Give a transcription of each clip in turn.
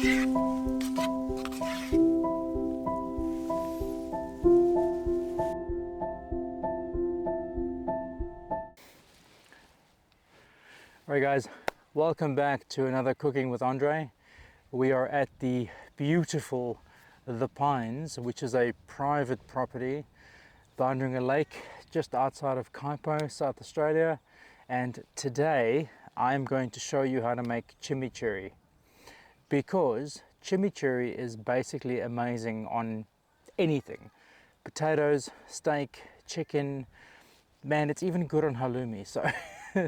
Alright guys, welcome back to another Cooking with Andre. We are at the beautiful The Pines, which is a private property bounding a lake just outside of Kaipo, South Australia. And today I'm going to show you how to make chimichurri, because chimichurri is basically amazing on anything. Potatoes, steak, chicken, man, it's even good on halloumi.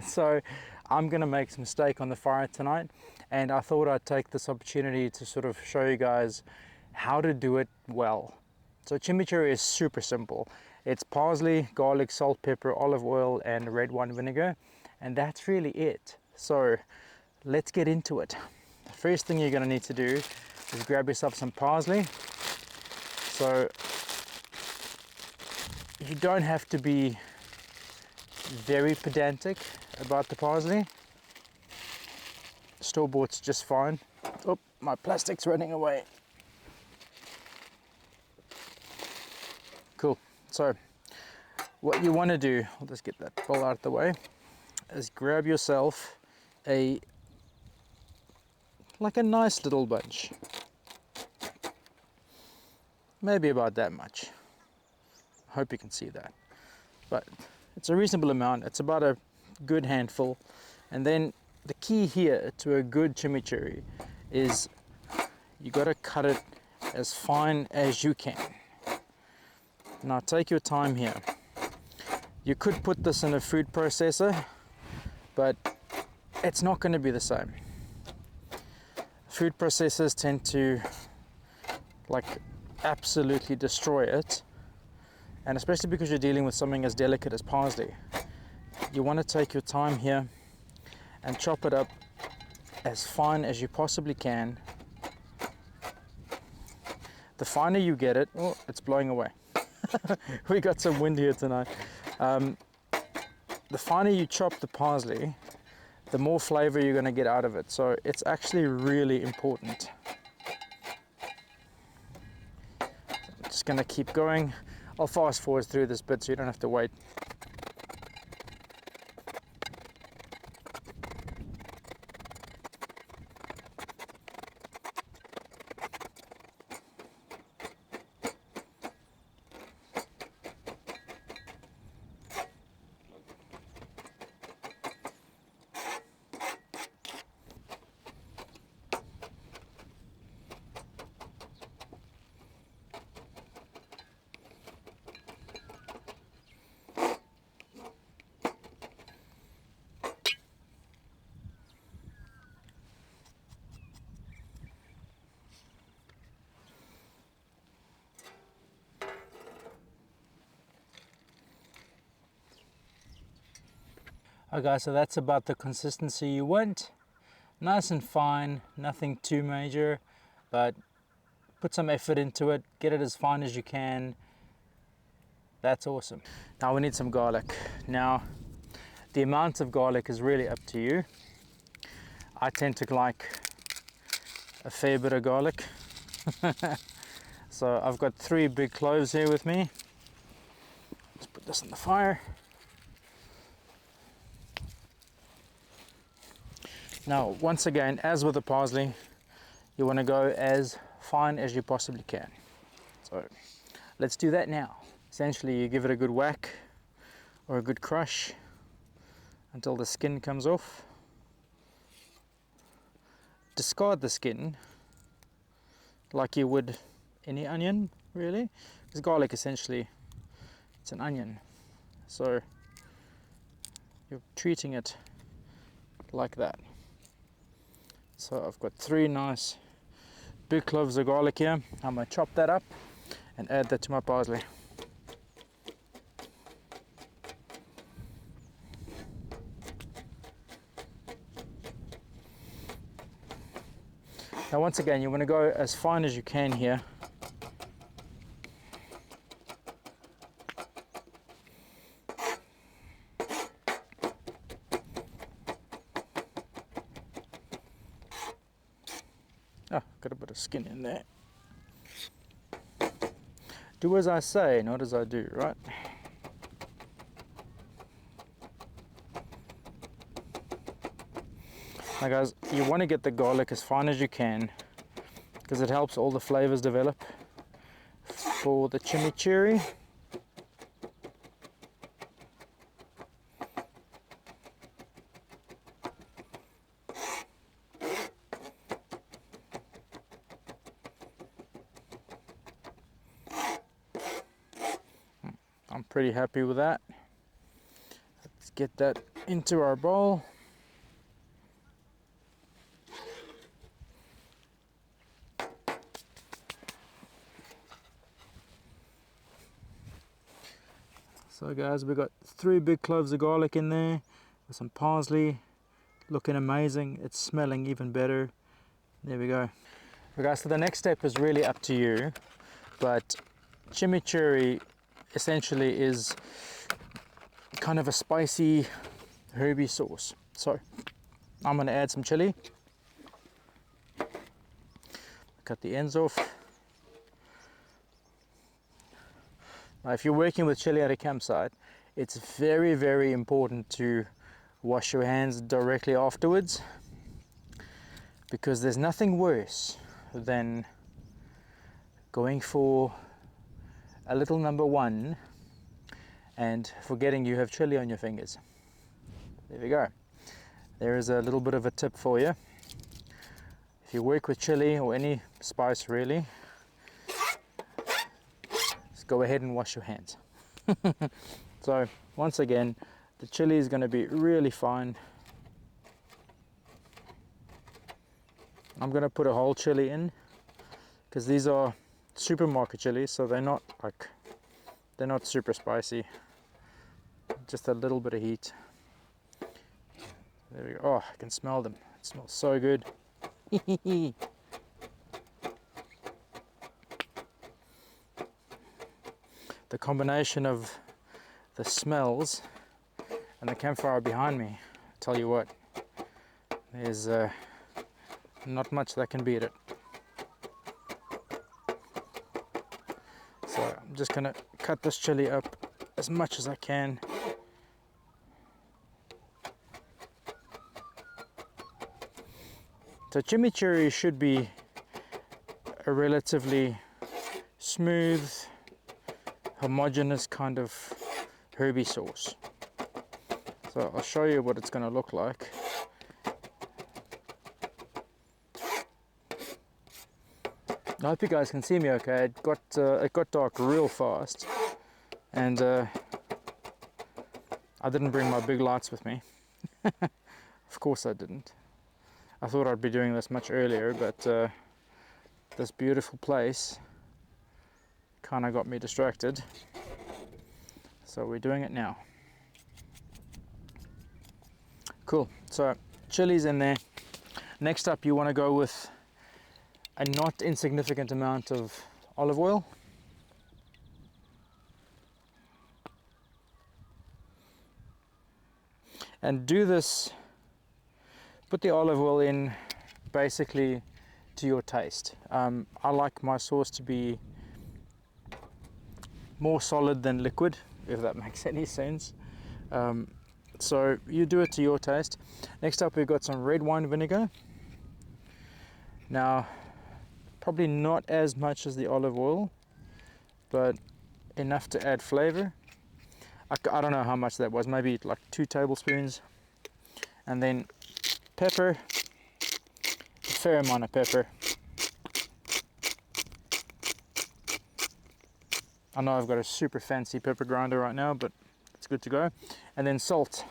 So I'm gonna make some steak on the fire tonight, and I thought I'd take this opportunity to sort of show you guys how to do it well. So chimichurri is super simple. It's parsley, garlic, salt, pepper, olive oil, and red wine vinegar, and that's really it. So let's get into it. The first thing you're gonna need to do is grab yourself some parsley. So you don't have to be very pedantic about the parsley. Store-bought's just fine. Oh, my plastic's running away. Cool. So what you want to do, I'll just get that bowl out of the way, is grab yourself like a nice little bunch, maybe about that much. I hope you can see that, but it's a reasonable amount. It's about a good handful. And then the key here to a good chimichurri is you got to cut it as fine as you can. Now take your time here. You could put this in a food processor, but it's not going to be the same. Food processors tend to like absolutely destroy it. And especially because you're dealing with something as delicate as parsley, you want to take your time here and chop it up as fine as you possibly can. The finer you get it, oh, it's blowing away. We got some wind here tonight. The finer you chop the parsley, the more flavor you're going to get out of it. So it's actually really important. I'm just going to keep going. I'll fast forward through this bit so you don't have to wait. Okay, so that's about the consistency you want. Nice and fine, nothing too major, but put some effort into it, get it as fine as you can. That's awesome. Now we need some garlic. Now, the amount of garlic is really up to you. I tend to like a fair bit of garlic. So I've got 3 big cloves here with me. Let's put this on the fire. Now, once again, as with the parsley, you want to go as fine as you possibly can. So let's do that now. Essentially, you give it a good whack or a good crush until the skin comes off. Discard the skin like you would any onion, really, because garlic essentially, it's an onion. So you're treating it like that. So I've got 3 nice big cloves of garlic here. I'm going to chop that up and add that to my parsley. Now once again, you want to go as fine as you can here. Oh, got a bit of skin in there. Do as I say, not as I do, right? Now guys, you want to get the garlic as fine as you can because it helps all the flavors develop for the chimichurri. I'm pretty happy with that. Let's get that into our bowl. So guys, we've got 3 big cloves of garlic in there with some parsley, looking amazing. It's smelling even better. There we go. Okay, guys, so the next step is really up to you, but chimichurri essentially is kind of a spicy, herby sauce. So I'm going to add some chili. Cut the ends off. Now, if you're working with chili at a campsite, it's very, very important to wash your hands directly afterwards, because there's nothing worse than going for a little number 1 and forgetting you have chili on your fingers. There we go. There is a little bit of a tip for you. If you work with chili or any spice really, go ahead and wash your hands. So once again, the chili is going to be really fine. I'm going to put a whole chili in because these are supermarket chilies, so they're not super spicy. Just a little bit of heat. There we go. Oh, I can smell them. It smells so good. The combination of the smells and the campfire behind me, I tell you what, there's not much that can beat it. So I'm just going to cut this chili up as much as I can. So chimichurri should be a relatively smooth, homogeneous kind of herby sauce. So I'll show you what it's going to look like. I hope you guys can see me okay. It got dark real fast, and I didn't bring my big lights with me. Of course I didn't. I thought I'd be doing this much earlier, but this beautiful place kind of got me distracted. So we're doing it now. Cool. So chili's in there. Next up, you want to go with a not insignificant amount of olive oil. And do this, put the olive oil in basically to your taste. I like my sauce to be more solid than liquid, if that makes any sense. So you do it to your taste. Next up, we've got some red wine vinegar. Now, probably not as much as the olive oil, but enough to add flavor. I don't know how much that was, maybe like 2 tablespoons. And then pepper, a fair amount of pepper. I know I've got a super fancy pepper grinder right now, but it's good to go. And then salt.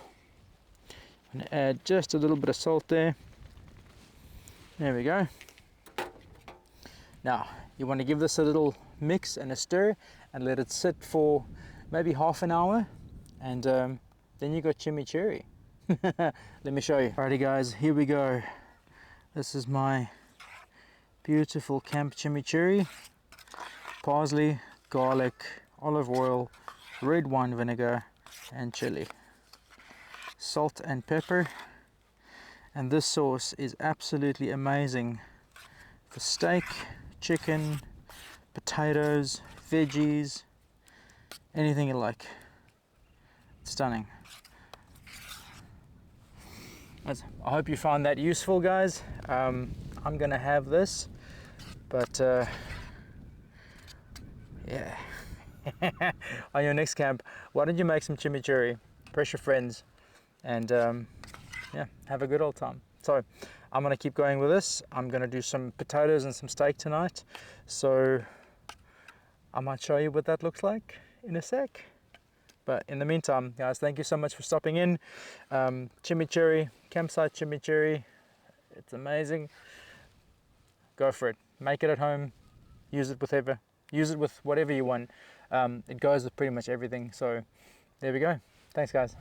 I'm going to add just a little bit of salt there. There we go. Now, you want to give this a little mix and a stir and let it sit for maybe half an hour, and then you got chimichurri. Let me show you. Alrighty guys, here we go. This is my beautiful camp chimichurri. Parsley, garlic, olive oil, red wine vinegar, and chili. Salt and pepper. And this sauce is absolutely amazing for steak, chicken, potatoes, veggies, anything you like. Stunning. I hope you found that useful, guys. I'm gonna have this, but yeah. On your next camp, why don't you make some chimichurri, press your friends, and yeah, have a good old time. So I'm gonna keep going with this. I'm gonna do some potatoes and some steak tonight, so I might show you what that looks like in a sec. But in the meantime, guys, thank you so much for stopping in. Chimichurri, campsite chimichurri, it's amazing. Go for it. Make it at home. Use it with whatever you want. It goes with pretty much everything. So there we go. Thanks, guys.